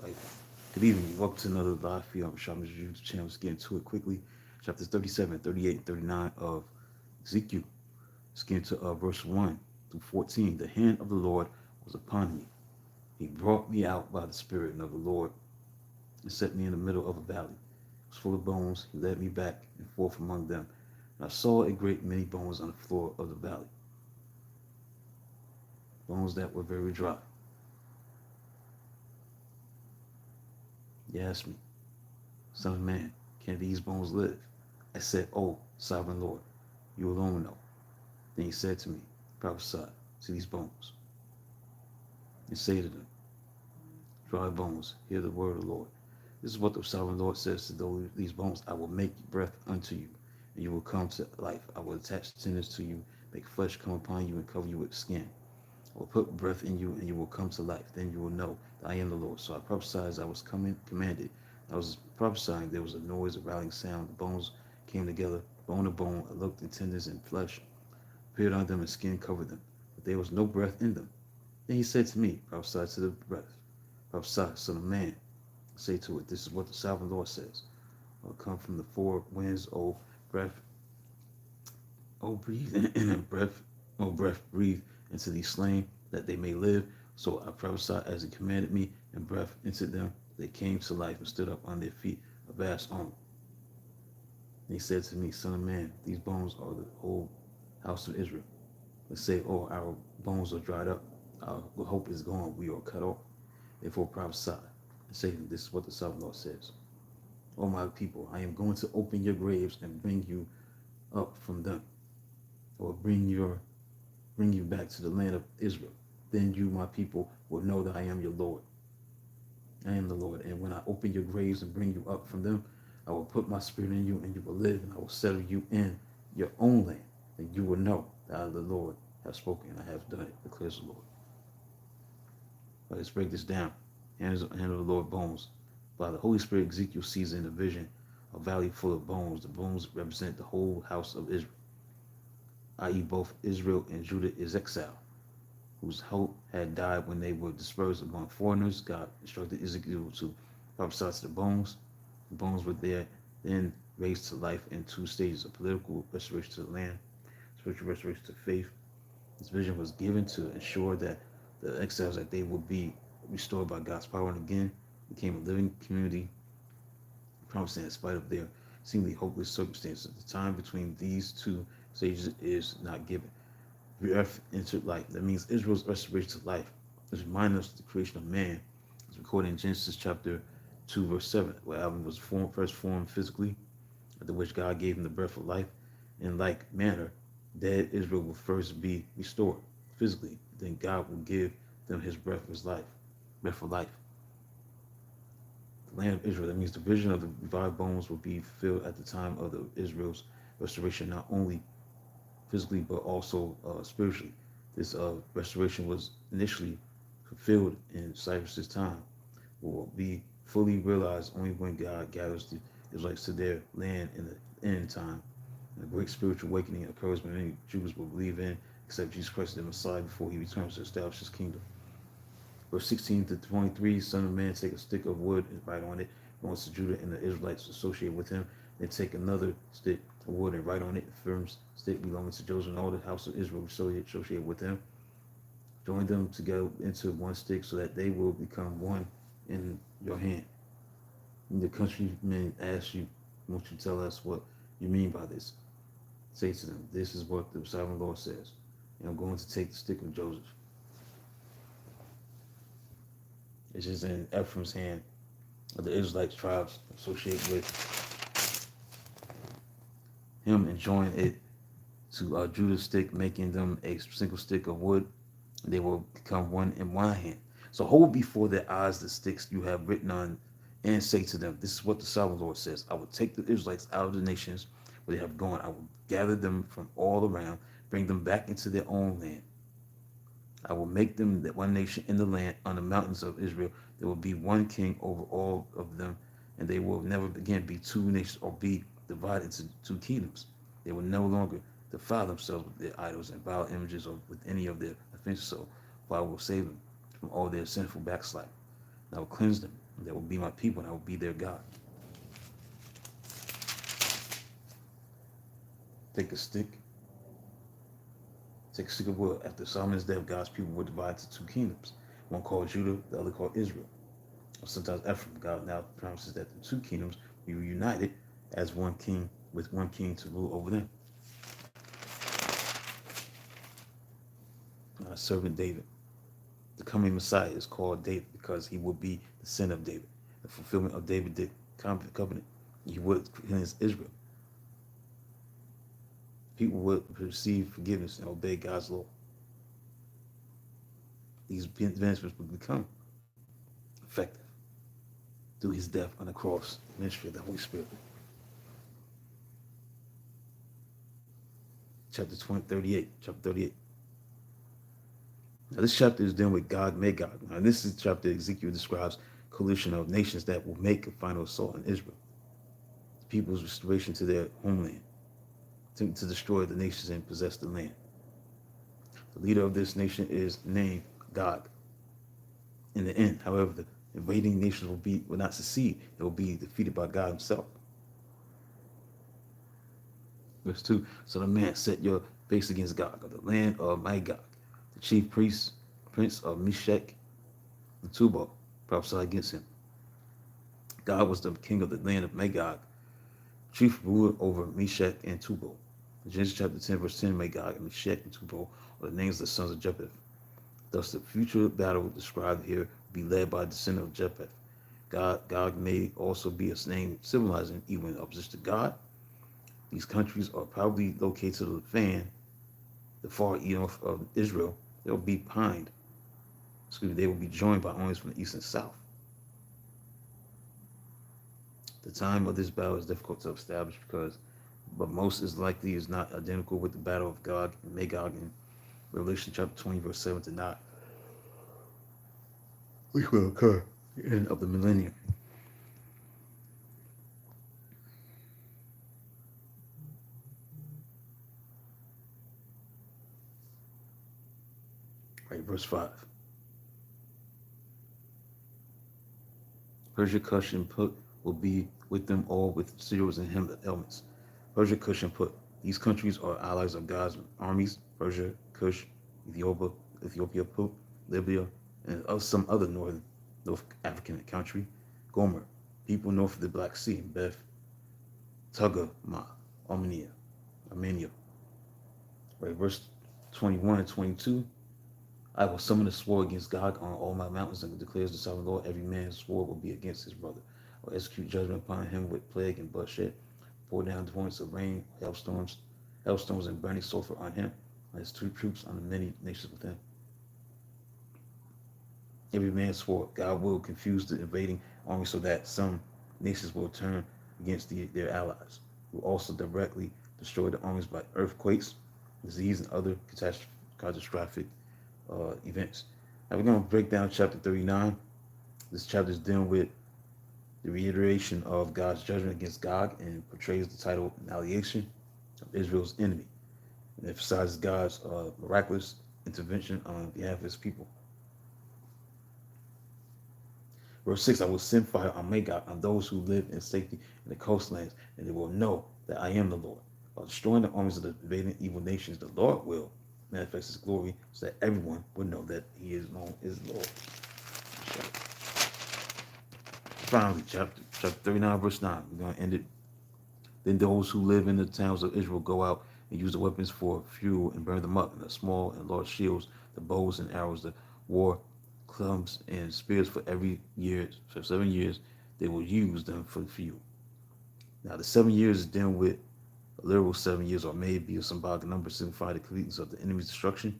Like, good evening. Welcome to another live feed on Rashad YouTube channel. Let's get into it quickly. Chapters 37, 38, and 39 of Ezekiel. Let's get into verse 1 through 14. The hand of the Lord was upon me. He brought me out by the Spirit of the Lord and set me in the middle of a valley. It was full of bones. He led me back and forth among them. And I saw a great many bones on the floor of the valley, bones that were very dry. He asked me, Son of man, can these bones live? I said, Oh, sovereign Lord, you alone know. Then he said to me, Prophesy to these bones, and say to them, Dry bones, hear the word of the Lord. This is what the sovereign Lord says to these bones. I will make breath unto you, and you will come to life. I will attach tendons to you, make flesh come upon you, and cover you with skin. I will put breath in you, and you will come to life. Then you will know that I am the Lord. So I prophesied as I was commanded. I was prophesying. There was a noise, a rattling sound. The bones came together, bone to bone. I looked, and tendons and flesh appeared on them, and skin covered them. But there was no breath in them. Then he said to me, Prophesy to the breath. Prophesy, son of man. Say to it, This is what the sovereign Lord says. I'll come from the four winds, O breath, O breathe in a breath, O breath, breathe into these slain, that they may live. So I prophesied as he commanded me, and breath into them. They came to life and stood up on their feet, a vast army. And he said to me, Son of man, these bones are the whole house of Israel. Let's say, Oh, our bones are dried up. Our hope is gone. We are cut off. Therefore prophesy and say, This is what the sovereign Lord says. O my people, I am going to open your graves and bring you up from them, or bring you back to the land of Israel. Then you, my people, will know that I am your Lord. I am the Lord. And when I open your graves and bring you up from them, I will put my spirit in you, and you will live, and I will settle you in your own land. And you will know that I, the Lord, have spoken, and I have done it, declares the Lord. Let's break this down. Hand of the Lord, bones. By the Holy Spirit, Ezekiel sees in a vision a valley full of bones. The bones represent the whole house of Israel, i.e. both Israel and Judah is exile, whose hope had died when they were dispersed among foreigners. God instructed Ezekiel to prophesy to the bones. The bones were there, then raised to life in two stages: a political restoration to the land, spiritual restoration to faith. This vision was given to ensure that the exiles, that they would be restored by God's power, and again became a living community, promising in spite of their seemingly hopeless circumstances. The time between these two stages is not given. The earth entered life. That means Israel's restoration to life is reminding us of the creation of man. It's recorded in Genesis chapter 2, verse 7, where Adam was first formed physically, after which God gave him the breath of life. In like manner, dead Israel will first be restored physically. Then God will give them his breath of his life, breath of life. The land of Israel, that means the vision of the revived bones will be fulfilled at the time of the Israel's restoration, not only physically but also spiritually. This restoration was initially fulfilled in Cyrus's time, will be fully realized only when God gathers the Israelites to their land in the end time. And a great spiritual awakening occurs when many Jews will believe in, accept Jesus Christ as their Messiah before he returns to establish his kingdom. Verse 16 to 23, Son of man, take a stick of wood and write on it, belongs to Judah and the Israelites associated with him. Then take another stick of wood and write on it, the firm stick belonging to Joseph and all the house of Israel associated with him. Join them together into one stick so that they will become one in your hand. And the countrymen ask you, won't you tell us what you mean by this? Say to them, This is what the sovereign Lord says. And I'm going to take the stick of Joseph. It's just in Ephraim's hand, of the Israelite tribes associated with him, and join it to Judah's stick, making them a single stick of wood. They will become one in one hand. So hold before their eyes the sticks you have written on, and say to them, This is what the sovereign Lord says. I will take the Israelites out of the nations where they have gone. I will gather them from all around, bring them back into their own land. I will make them one nation in the land on the mountains of Israel. There will be one king over all of them, and they will never again be two nations or be divided into two kingdoms. They will no longer defile themselves with their idols and vile images or with any of their offenses. So, for I will save them from all their sinful backsliding. And I will cleanse them That will be my people, and I will be their God. Take a stick. Take a stick of wood. After Solomon's death, God's people were divided to two kingdoms. One called Judah, the other called Israel. Or sometimes Ephraim. God now promises that the two kingdoms be reunited as one king, with one king to rule over them. Servant David. The coming Messiah is called David because he will be the son of David, the fulfillment of David's covenant. He would cleanse Israel. People would receive forgiveness and obey God's law. These advancements would become effective through his death on the cross, ministry of the Holy Spirit. Chapter 38. Now, this chapter is dealing with Gog, Magog. Now, this is the chapter Ezekiel describes coalition of nations that will make a final assault on Israel. The people's restoration to their homeland, to destroy the nations and possess the land. The leader of this nation is named Gog. In the end, however, the invading nations will not succeed. They will be defeated by God himself. Verse 2, so the man set your face against Gog, of the land of Magog, the chief priest, prince of Meshech and Tubal, prophesied against him. God was the king of the land of Magog, chief ruler over Meshech and Tubal. In Genesis chapter 10, verse 10, Magog and Meshech and Tubal are the names of the sons of Japheth. Thus, the future battle described here will be led by a descendant of Japheth. Gog may also be a name symbolizing even opposition to God. These countries are probably located to the far east of Israel. They will be they will be joined by armies from the east and south. The time of this battle is difficult to establish but most is likely is not identical with the battle of Gog and Magog in Revelation chapter 20, verse 7 to 9, which will occur at the end of the millennium. Right, verse 5. Persia, Cush, and Put will be with them all with shields and helmets. Persia, Cush, and Put. These countries are allies of God's armies. Persia, Cush, Ethiopia, Put, Libya, and of some other North African country. Gomer, people north of the Black Sea, Beth, Togarmah, Armenia. Right, verse 21 and 22. I will summon a sword against Gog on all my mountains, and declares the sovereign Lord, every man's sword will be against his brother. I will execute judgment upon him with plague and bloodshed, pour down torrents of rain, hailstones, and burning sulfur on him, on his troops, on the many nations with him. Every man's sword. God will confuse the invading army so that some nations will turn against their allies. He will also directly destroy the armies by earthquakes, disease, and other catastrophic events. Now we're going to break down chapter 39. This chapter is dealing with the reiteration of God's judgment against Gog and portrays the title annihilation of Israel's enemy. It emphasizes God's miraculous intervention on behalf of his people. Verse 6, I will send fire on Magog, on those who live in safety in the coastlands, and they will know that I am the Lord. While destroying the armies of the invading evil nations, the Lord will manifest his glory so that everyone will know that he is known as Lord. Finally, chapter 39, verse 9. We're going to end it. Then those who live in the towns of Israel go out and use the weapons for fuel and burn them up, and the small and large shields, the bows and arrows, the war clubs and spears for 7 years, they will use them for fuel. Now, the 7 years is dealing with a literal 7 years, or maybe a symbolic number signifying the completeness of the enemy's destruction.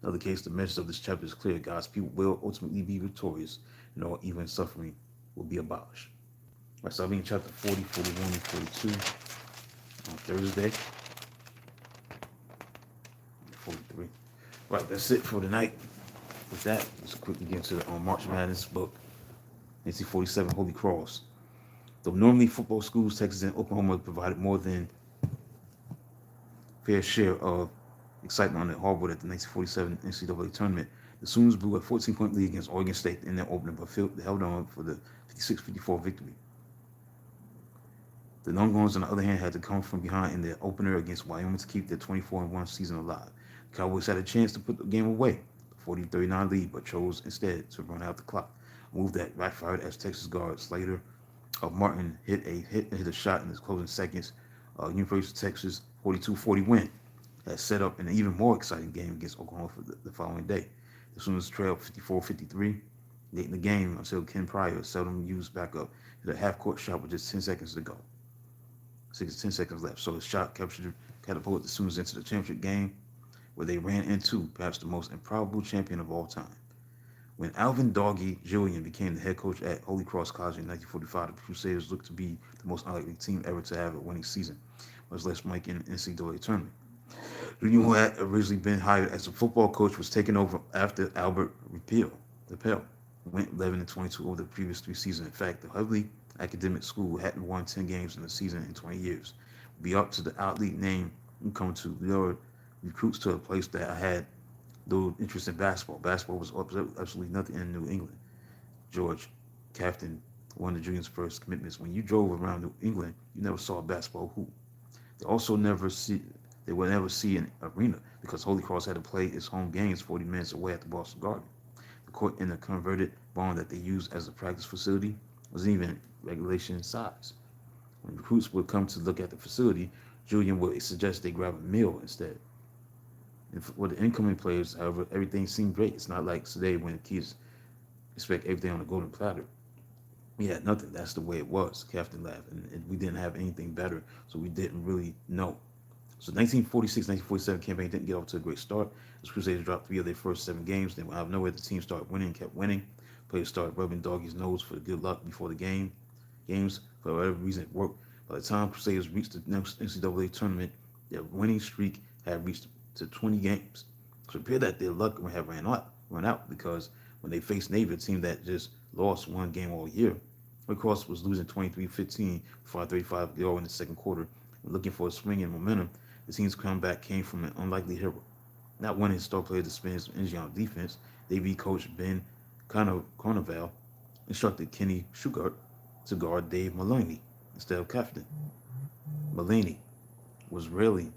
In other case, the message of this chapter is clear. God's people will ultimately be victorious, and all evil and suffering will be abolished. All right, so I'll be in chapter 40, 41, and 42 on Thursday. 43. Right, that's it for tonight. With that, let's quickly get into the March Madness book, 1947 Holy Cross. Though normally football schools, Texas and Oklahoma, provided more than fair share of excitement on the hardwood at the 1947 NCAA tournament, The Sooners blew a 14-point lead against Oregon State in their opener, but held on for the 56-54 victory. The Longhorns, on the other hand, had to come from behind in their opener against Wyoming to keep their 24-1 season alive. The Cowboys had a chance to put the game away, a 40-39 lead, but chose instead to run out the clock, a move that backfired as Texas guard Slater Martin hit a shot in his closing seconds. University of Texas 42-40 win had set up an even more exciting game against Oklahoma for the following day. The Sooners trailed 54-53 late in the game until Ken Pryor, seldom used backup, hit a half-court shot with just 10 seconds to go. 10 seconds left. So the shot catapulted the Sooners into the championship game, where they ran into perhaps the most improbable champion of all time. When Alvin "Doggy" Julian became the head coach at Holy Cross College in 1945, the Crusaders looked to be the most unlikely team ever to have a winning season, much less make an NCAA tournament. Julian, who had originally been hired as a football coach, was taken over after Albert Rappel went 11-22 over the previous 3 seasons. In fact, the heavily academic school hadn't won 10 games in a season in 20 years. Be up to the oddly named come to lure recruits to a place that I had little interest in basketball. Basketball was absolutely nothing in New England. George Cafton, one of Julian's first commitments. When you drove around New England, you never saw a basketball hoop. They would never see an arena because Holy Cross had to play its home games 40 minutes away at the Boston Garden. The court in the converted barn that they used as a practice facility wasn't even regulation size. When recruits would come to look at the facility, Julian would suggest they grab a meal instead. And for the incoming players, however, everything seemed great. It's not like today when the kids expect everything on a golden platter. We had nothing. That's the way it was. Captain laughed. And we didn't have anything better, so we didn't really know. So 1946-1947 campaign didn't get off to a great start. The Crusaders dropped 3 of their first 7 games. Then out of nowhere, the team started winning and kept winning. Players started rubbing Doggy's nose for good luck before the games. For whatever reason, it worked. By the time Crusaders reached the next NCAA tournament, their winning streak had reached to 20 games. So it appeared that their luck had run out because when they faced Navy, a team that just lost 1 game all year, Red Cross was losing 23-15 before 35 0 in the second quarter. And looking for a swing in momentum, the team's comeback came from an unlikely hero. Not one of his star players to spend his energy on defense. Navy coach Ben Carnival instructed Kenny Shugart to guard Dave Maloney instead of Captain. Maloney was rarely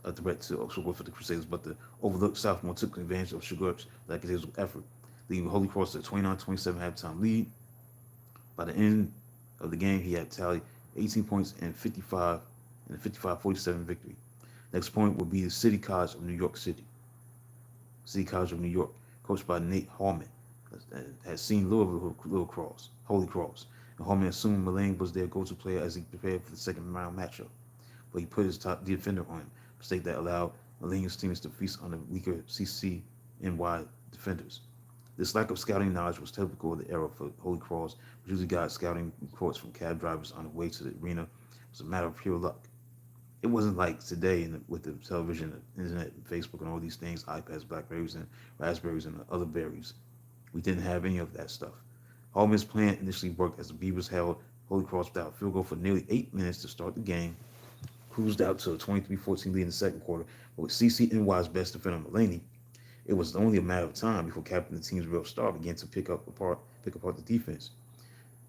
a threat to Shugart for the Crusaders, but the overlooked sophomore took advantage of Shugart's lackadaisical effort, leading Holy Cross to a 29-27 halftime lead. By the end of the game, he had tallied 18 points and 55-47 victory. Next point would be the City College of New York City. City College of New York, coached by Nate Hallman, had seen Holy Cross. And Hallman assumed Malane was their go-to player as he prepared for the second round matchup. But he put his top defender on him, a mistake that allowed Malane's teams to feast on the weaker CCNY defenders. This lack of scouting knowledge was typical of the era for Holy Cross, which usually got scouting reports from cab drivers on the way to the arena. It was a matter of pure luck. It wasn't like today with the television, the internet, Facebook, and all these things, iPads, Blackberries, and Raspberries, and other berries. We didn't have any of that stuff. Hallman's plan initially worked as the Beavers held Holy Cross without a field goal for nearly 8 minutes to start the game, cruised out to a 23-14 lead in the second quarter, but with CCNY's best defender Maloney, it was only a matter of time before captain the team's real star began to pick apart the defense.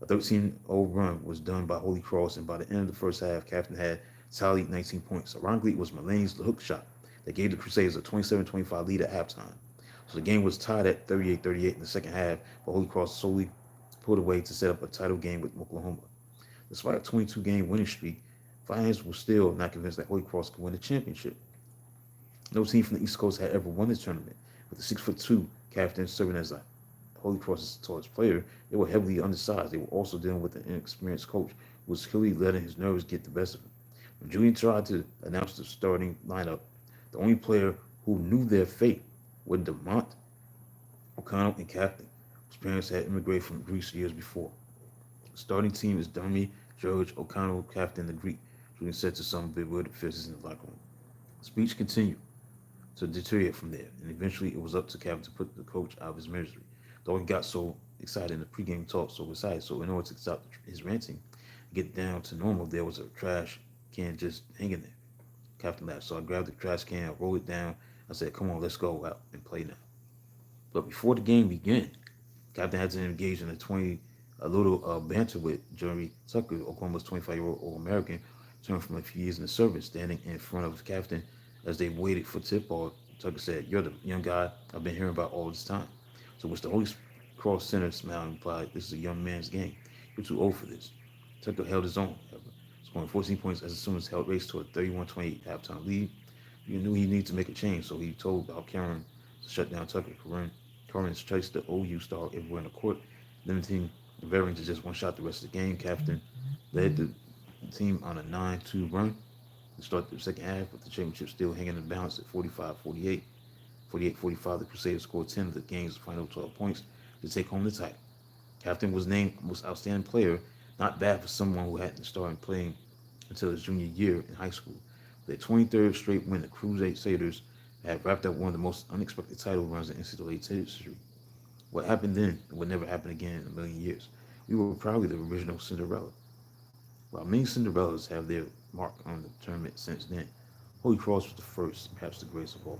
A 13-0 run was done by Holy Cross, and by the end of the first half, captain had tallied 19 points. Ironically, it was Maloney's hook shot that gave the Crusaders a 27-25 lead at halftime. So the game was tied at 38-38 in the second half, but Holy Cross solely pulled away to set up a title game with Oklahoma. Despite a 22-game winning streak, fans were still not convinced that Holy Cross could win the championship. No team from the East Coast had ever won this tournament. With the 6'2" captain serving as a Holy Cross's tallest player, they were heavily undersized. They were also dealing with an inexperienced coach who was clearly letting his nerves get the best of him. When Julian tried to announce the starting lineup, the only player who knew their fate were DeMont O'Connell and captain, whose parents had immigrated from Greece years before. The starting team is Dummy, George, O'Connell, captain, the Greek, Julian said to some bewildered faces in the locker room. The speech continued to deteriorate from there, and eventually it was up to captain to put the coach out of his misery. Doggy got so excited in the pregame talk, so in order to stop his ranting and get down to normal, there was a trash can just hanging there. Captain laughed, so I grabbed the trash can, I rolled it down. I said, "Come on, let's go out and play now." But before the game began, Captain had to engage in a little banter with Jeremy Tucker, Oklahoma's 25-year-old All-American, returned from a few years in the service, standing in front of the captain as they waited for tip-off. Tucker said, "You're the young guy I've been hearing about all this time." To which the Holy Cross Center smiled and replied, "This is a young man's game. You're too old for this." Tucker held his own, however, scoring 14 points as the Sooners held race to a 31-28 halftime lead. He knew he needed to make a change, so he told Bob Cameron to shut down Tucker. Cameron chased the OU star everywhere in the court, limiting the veteran to just one shot the rest of the game. Captain led the team on a 9-2 run to start the second half, with the championship still hanging in the balance at 45-48. 48-45, the Crusaders scored 10 of the game's final 12 points to take home the title. Captain was named most outstanding player, not bad for someone who hadn't started playing until his junior year in high school. Their 23rd straight win, the Crusaders had wrapped up one of the most unexpected title runs in NCAA history. What happened then would never happen again in a million years. We were probably the original Cinderella. While many Cinderellas have their mark on the tournament since then, Holy Cross was the first, perhaps the greatest of all.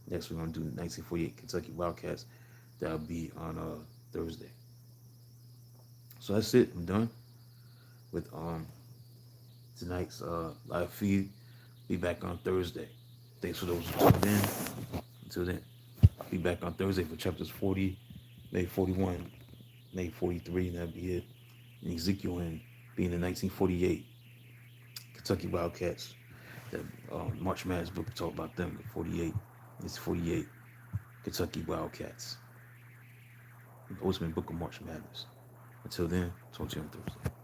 Next, we're going to do 1948 Kentucky Wildcats. That'll be on Thursday. So that's it. I'm done with tonight's live feed. Be back on Thursday. Thanks for those who tuned in. Until then, be back on Thursday for chapters 40, maybe 41, maybe 43, and that'll be it. And Ezekiel and being the 1948 Kentucky Wildcats. That March Madness book talk about them. 48. It's 48 Kentucky Wildcats. The ultimate book of March Madness. Until then, talk to you on Thursday.